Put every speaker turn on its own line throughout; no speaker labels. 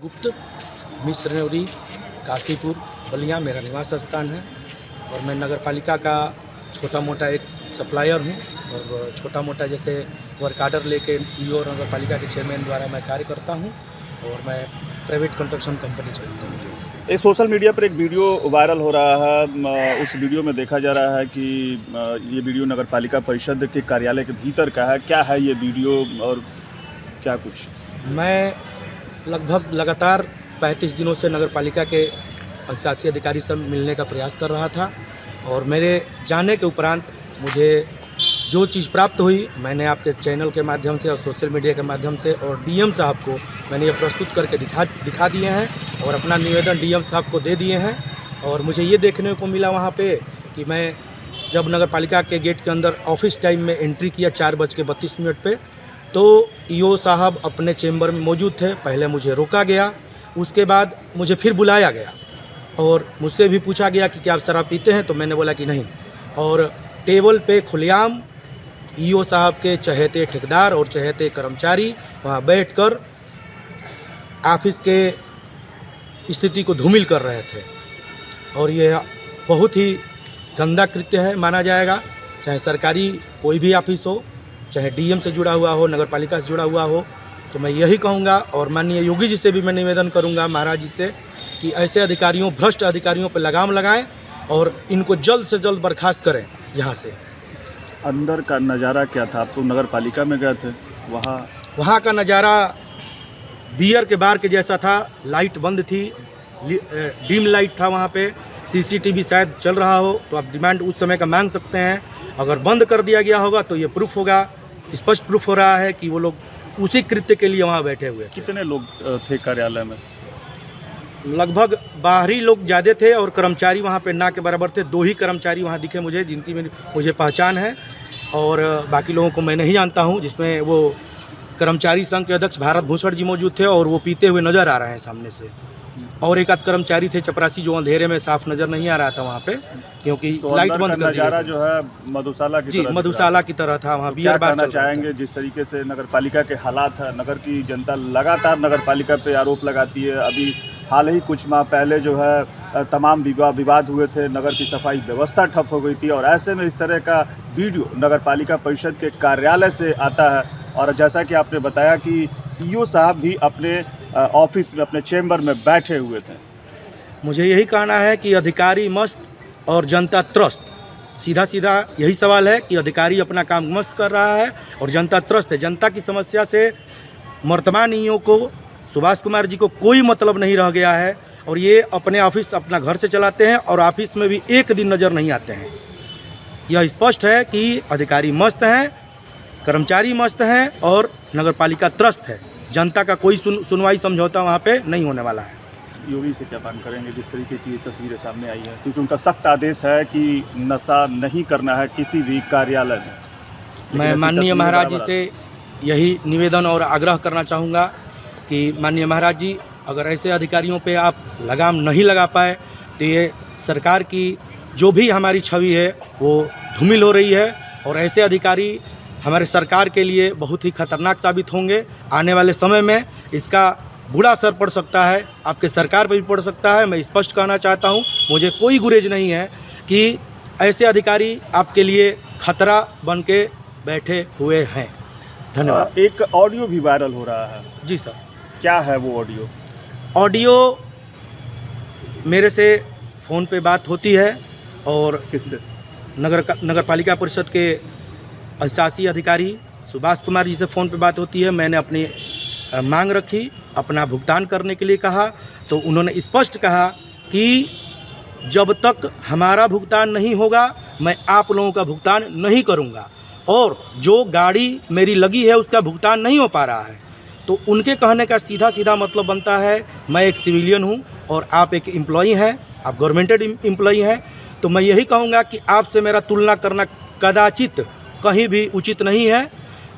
गुप्त मिश्र नेवरी काशीपुर बलिया मेरा निवास स्थान है और मैं नगर पालिका का छोटा मोटा एक सप्लायर हूँ और छोटा मोटा जैसे वर्क आर्डर लेके ईओ नगर पालिका के चेयरमैन द्वारा मैं कार्य करता हूँ और मैं प्राइवेट कंस्ट्रक्शन कंपनी चलाता हूँ।
एक सोशल मीडिया पर एक वीडियो वायरल हो रहा है। उस वीडियो में देखा जा रहा है कि ये वीडियो नगर पालिका परिषद के कार्यालय के भीतर का है। क्या है ये वीडियो और क्या कुछ? मैं
लगभग लगातार 35 दिनों से नगर पालिका के शासी अधिकारी से मिलने का प्रयास कर रहा था और मेरे जाने के उपरांत मुझे जो चीज़ प्राप्त हुई मैंने आपके चैनल के माध्यम से और सोशल मीडिया के माध्यम से और डीएम साहब को मैंने ये प्रस्तुत करके दिखा दिए हैं और अपना निवेदन डीएम साहब को दे दिए हैं। और मुझे ये देखने को मिला वहाँ पे कि मैं जब नगर पालिका के गेट के अंदर ऑफिस टाइम में एंट्री किया 4:32 पे, तो ईओ साहब अपने चेंबर में मौजूद थे। पहले मुझे रोका गया, उसके बाद मुझे फिर बुलाया गया और मुझसे भी पूछा गया कि क्या आप शराब पीते हैं, तो मैंने बोला कि नहीं। और टेबल पे खुलेआम ईओ साहब के चहेते ठेकेदार और चहेते कर्मचारी वहाँ बैठकर ऑफिस के स्थिति को धूमिल कर रहे थे और यह बहुत ही गंदा कृत्य है माना जाएगा। चाहे सरकारी कोई भी ऑफिस हो, चाहे डीएम से जुड़ा हुआ हो, नगर पालिका से जुड़ा हुआ हो, तो मैं यही कहूँगा और माननीय योगी जी से भी मैं निवेदन करूँगा महाराज जी से कि ऐसे अधिकारियों, भ्रष्ट अधिकारियों पर लगाम लगाएं और इनको जल्द से जल्द बर्खास्त करें यहाँ से।
अंदर का नज़ारा क्या था? आप तो नगर पालिका में गए थे,
वहाँ का नज़ारा बियर के बार के जैसा था। लाइट बंद थी, डिम लाइट था वहाँ पे। सीसीटीवी शायद चल रहा हो तो आप डिमांड उस समय का मांग सकते हैं। अगर बंद कर दिया गया होगा तो ये प्रूफ होगा, स्पष्ट प्रूफ हो रहा है कि वो लोग उसी कृत्य के लिए वहाँ बैठे हुए।
कितने लोग थे कार्यालय में?
लगभग बाहरी लोग ज़्यादा थे और कर्मचारी वहाँ पे ना के बराबर थे। 2 ही कर्मचारी वहाँ दिखे मुझे, जिनकी मुझे पहचान है और बाकी लोगों को मैं नहीं जानता हूँ, जिसमें वो कर्मचारी संघ के अध्यक्ष भारत भूषण जी मौजूद थे और वो पीते हुए नज़र आ रहे हैं सामने से। और एक आध कर्मचारी थे चपरासी जो अंधेरे में साफ नज़र नहीं आ रहा था वहाँ पे, क्योंकि
तो
लाइट बंद कर
नज़ारा जो है मधुशाला की
जी मधुशाला की तरह था। वहाँ बियर बार चल
चाहेंगे जिस तरीके से नगर पालिका के हालात है। नगर की जनता लगातार नगर पालिका पे आरोप लगाती है। अभी हाल ही कुछ माह पहले जो है तमाम विवाद हुए थे, नगर की सफाई व्यवस्था ठप हो गई थी और ऐसे में इस तरह का वीडियो नगर पालिका परिषद के कार्यालय से आता है। और जैसा कि आपने बताया कि ईओ साहब भी अपने ऑफिस में, अपने चेंबर में बैठे हुए थे।
मुझे यही कहना है कि अधिकारी मस्त और जनता त्रस्त। सीधा सीधा यही सवाल है कि अधिकारी अपना काम मस्त कर रहा है और जनता त्रस्त है। जनता की समस्या से वर्तमान ईओ को, सुभाष कुमार जी को कोई मतलब नहीं रह गया है और ये अपने ऑफिस अपना घर से चलाते हैं और ऑफिस में भी एक दिन नज़र नहीं आते हैं। यह स्पष्ट है कि अधिकारी मस्त हैं, कर्मचारी मस्त हैं और नगर पालिका त्रस्त है। जनता का कोई सुनवाई समझौता वहाँ पे नहीं होने वाला है।
योगी से क्या मांग करेंगे जिस तरीके की तस्वीरें सामने आई है, क्योंकि उनका सख्त आदेश है कि नशा नहीं करना है किसी भी कार्यालय में।
मैं माननीय महाराज जी से यही निवेदन और आग्रह करना चाहूँगा कि माननीय महाराज जी, अगर ऐसे अधिकारियों पे आप लगाम नहीं लगा पाए तो ये सरकार की जो भी हमारी छवि है वो धूमिल हो रही है और ऐसे अधिकारी हमारे सरकार के लिए बहुत ही खतरनाक साबित होंगे। आने वाले समय में इसका बुरा असर पड़ सकता है, आपके सरकार पर भी पड़ सकता है। मैं स्पष्ट कहना चाहता हूँ, मुझे कोई गुरेज नहीं है कि ऐसे अधिकारी आपके लिए खतरा बन के बैठे हुए हैं। धन्यवाद।
एक ऑडियो भी वायरल हो रहा है।
जी सर।
क्या है वो ऑडियो?
ऑडियो मेरे से फ़ोन पे बात होती है और
किससे?
नगर पालिका परिषद के शासी अधिकारी सुभाष कुमार जी से फ़ोन पे बात होती है। मैंने अपनी मांग रखी, अपना भुगतान करने के लिए कहा, तो उन्होंने स्पष्ट कहा कि जब तक हमारा भुगतान नहीं होगा मैं आप लोगों का भुगतान नहीं करूंगा और जो गाड़ी मेरी लगी है उसका भुगतान नहीं हो पा रहा है। तो उनके कहने का सीधा सीधा मतलब बनता है, मैं एक सिविलियन हूं और आप एक एम्प्लॉई हैं, आप गवर्नमेंटेड एम्प्लॉई हैं, तो मैं यही कहूँगा कि आपसे मेरा तुलना करना कदाचित कहीं भी उचित नहीं है।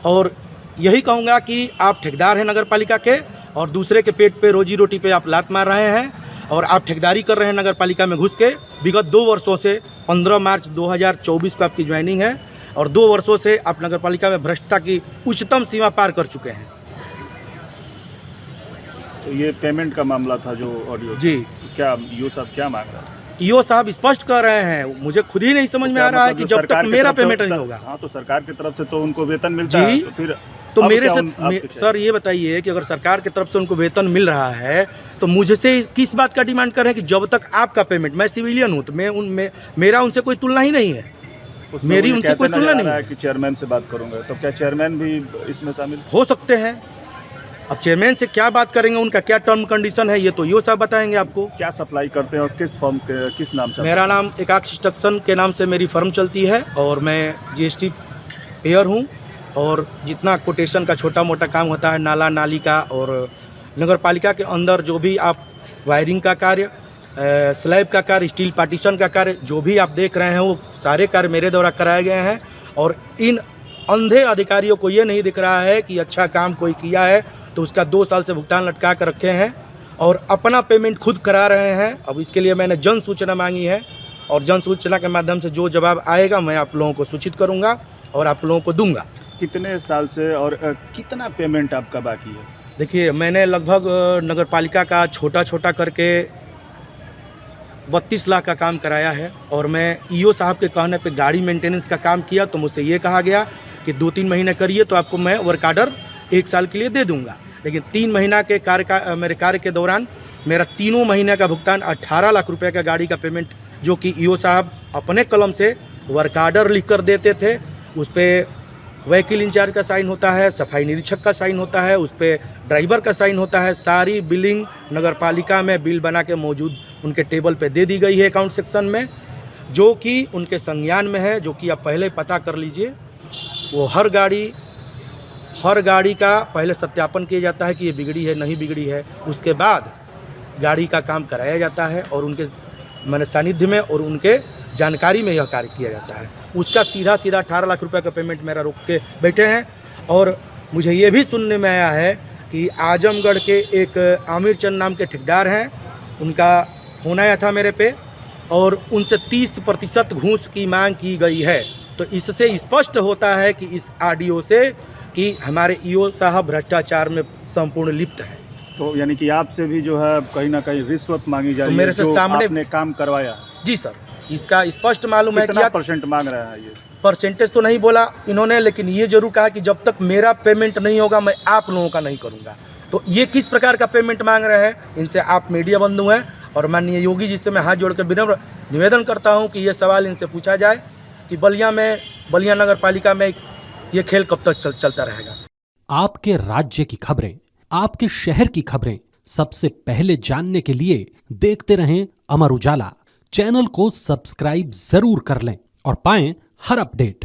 और यही कहूँगा कि आप ठेकेदार हैं नगर पालिका के और दूसरे के पेट पे, रोजी रोटी पे आप लात मार रहे हैं और आप ठेकेदारी कर रहे हैं नगर पालिका में घुस के। विगत 2 वर्षों से 15 मार्च 2024 को आपकी ज्वाइनिंग है और 2 वर्षों से आप नगर पालिका में भ्रष्टता की उच्चतम सीमा पार कर चुके हैं।
तो ये पेमेंट का मामला था जो ऑडियो,
जी।
क्या ईओ साहब क्या मांग रहे हैं?
ईओ साहब स्पष्ट कर रहे हैं, मुझे खुद ही नहीं समझ में आ रहा है कि जब तक मेरा पेमेंट नहीं होगा।
हाँ, तो सरकार की तरफ से तो उनको वेतन मिलता है, तो फिर
तो
अब
मेरे
क्या
से सर ये बताइए कि अगर सरकार की तरफ से उनको वेतन मिल रहा है तो मुझसे किस बात का डिमांड कर रहे हैं कि जब तक आपका पेमेंट, मैं सिविलियन हूँ तो मेरा उनसे कोई तुलना ही नहीं है,
उसमें
मेरी
वो ये
उनसे
कहते
कोई तुलना
नजर आ
नहीं
रहा
है।
है कि चेयरमैन से बात करूंगा, तो क्या चेयरमैन भी इसमें शामिल?
हो सकते हैं, अब चेयरमैन से क्या बात करेंगे, उनका क्या टर्म कंडीशन है ये तो ईओ साहब बताएंगे आपको।
क्या सप्लाई करते हैं और किस फर्म के, किस नाम से?
मेरा नाम एकाक्ष इंस्ट्रक्शन के नाम से मेरी फर्म चलती है और मैं जीएसटी पेयर हूँ, और जितना कोटेशन का छोटा मोटा काम होता है, नाला नाली का और नगर पालिका के अंदर जो भी आप वायरिंग का कार्य, स्लैब का कार्य, स्टील पार्टीशन का कार्य, जो भी आप देख रहे हैं वो सारे कार्य मेरे द्वारा कराए गए हैं। और इन अंधे अधिकारियों को ये नहीं दिख रहा है कि अच्छा काम कोई किया है तो उसका 2 साल से भुगतान लटका कर रखे हैं और अपना पेमेंट खुद करा रहे हैं। अब इसके लिए मैंने जन सूचना मांगी है और जन सूचना के माध्यम से जो जवाब आएगा मैं आप लोगों को सूचित करूंगा और आप लोगों को दूंगा।
कितने साल से और कितना पेमेंट आपका बाकी है?
देखिए, मैंने लगभग नगर पालिका का छोटा छोटा करके 32 लाख का काम कराया है और मैं ईओ साहब के कहने पे गाड़ी मेंटेनेंस का काम किया तो मुझसे ये कहा गया कि 2-3 महीने करिए तो आपको मैं वर्क आर्डर 1 साल के लिए दे दूंगा। लेकिन 3 महीना के मेरे कार्य के दौरान मेरा 3 महीने का भुगतान 18 लाख रुपए का गाड़ी का पेमेंट, जो कि ईओ साहब अपने कलम से वर्क आर्डर लिख कर देते थे, उस पर व्हीकल इंचार्ज का साइन होता है, सफाई निरीक्षक का साइन होता है, उस पर ड्राइवर का साइन होता है। सारी बिलिंग नगर पालिका में बिल बना के मौजूद उनके टेबल पे दे दी गई है अकाउंट सेक्शन में, जो कि उनके संज्ञान में है, जो कि आप पहले पता कर लीजिए। वो हर गाड़ी का पहले सत्यापन किया जाता है कि ये बिगड़ी है नहीं बिगड़ी है, उसके बाद गाड़ी का काम कराया जाता है और उनके मैंने सानिध्य में और उनके जानकारी में यह कार्य किया जाता है। उसका सीधा 18 लाख रुपए का पेमेंट मेरा रोक के बैठे हैं। और मुझे ये भी सुनने में आया है कि आजमगढ़ के एक आमिर चंद नाम के ठेकेदार हैं, उनका फोन आया था मेरे पे और उनसे 30% घूस की मांग की गई है। तो इससे स्पष्ट होता है कि इस ऑडियो से कि हमारे ईओ साहब भ्रष्टाचार में संपूर्ण लिप्त है।
तो यानी कि आपसे भी जो है कहीं ना कहीं रिश्वत मांगी जा रही है,
मेरे से
जो
सामने
आपने काम करवाया?
जी सर, इसका स्पष्ट मालूम है कि
कितना % मांग रहा है? ये
परसेंटेज तो नहीं बोला इन्होंने, लेकिन ये जरूर कहा कि जब तक मेरा पेमेंट नहीं होगा मैं आप लोगों का नहीं करूंगा। तो ये किस प्रकार का पेमेंट मांग रहे हैं, इनसे आप मीडिया बंधु हैं और माननीय योगी जी से मैं हाथ जोड़कर विनम्र निवेदन करता हूं कि ये सवाल इनसे पूछा जाए कि बलिया नगर पालिका में ये खेल कब तक चलता रहेगा।
आपके राज्य की खबरें, आपके शहर की खबरें सबसे पहले जानने के लिए देखते रहें अमर उजाला। चैनल को सब्सक्राइब जरूर कर लें और पाएं हर अपडेट।